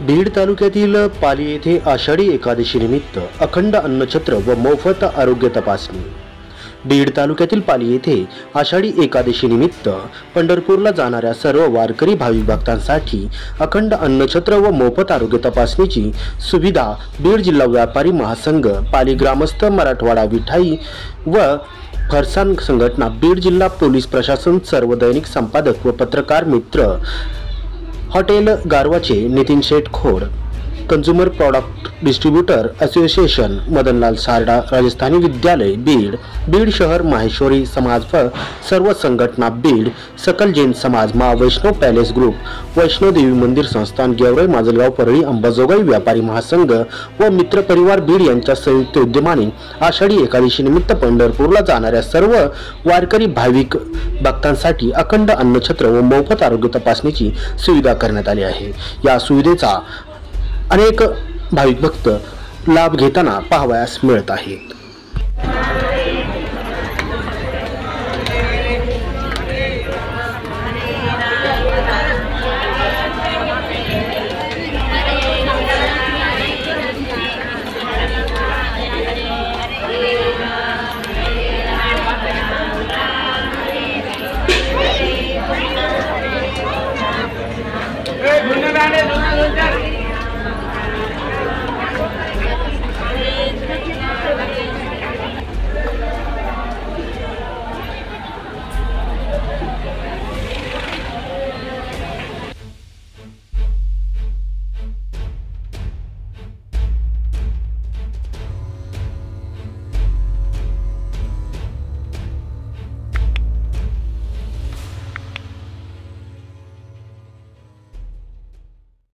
बीड तालुक्यातील पाली येथे आषाढी एकादशी निमित्त अखंड अन्नछत्र व मोफत आरोग्य तपासणी। बीड तालुक्यातील पाली येथे आषाढी एकादशी निमित्त पंढरपूरला जाणाऱ्या सर्व वारकरी भाविक भक्तांसाठी अखंड अन्नछत्र व मोफत आरोग्य तपासणीची सुविधा बीड जिल्हा व्यापारी महासंघ, पाली ग्रामस्थ, मराठवाडा विठाई व फरसान संघटना, बीड जिल्हा पोलीस प्रशासन, सर्व दैनिक संपादक व पत्रकार मित्र, हॉटेल गारवाचे नितीन शेठ खोड, consumer product distributor association, Madanlal Sarda, Rajasthani विद्यालय बीड, बीड शहर माहेश्वरी समाज व सर्व संघटना बीड, सकल जैन समाज, माँ वैष्णव पैलेस ग्रुप, वैष्णव देवी मंदिर संस्थान, गेवराई, माजलगाव, परळी, अंबाजोगाई व्यापारी महासंघ व मित्र परिवार बीड यांच्या संयुक्त उद्यमाने आषाढी एकादशी निमित्त पंढरपूरला जाणाऱ्या सर्व वारकरी भाविक भक्तांसाठी अखंड अन्नछत्र व मोफत आरोग्य तपासणीची सुविधा करण्यात आली आहे। या सुविधेचा अनेक भाविक भक्त लाभ घेताना पाहावयास मिळत आहेत। दोन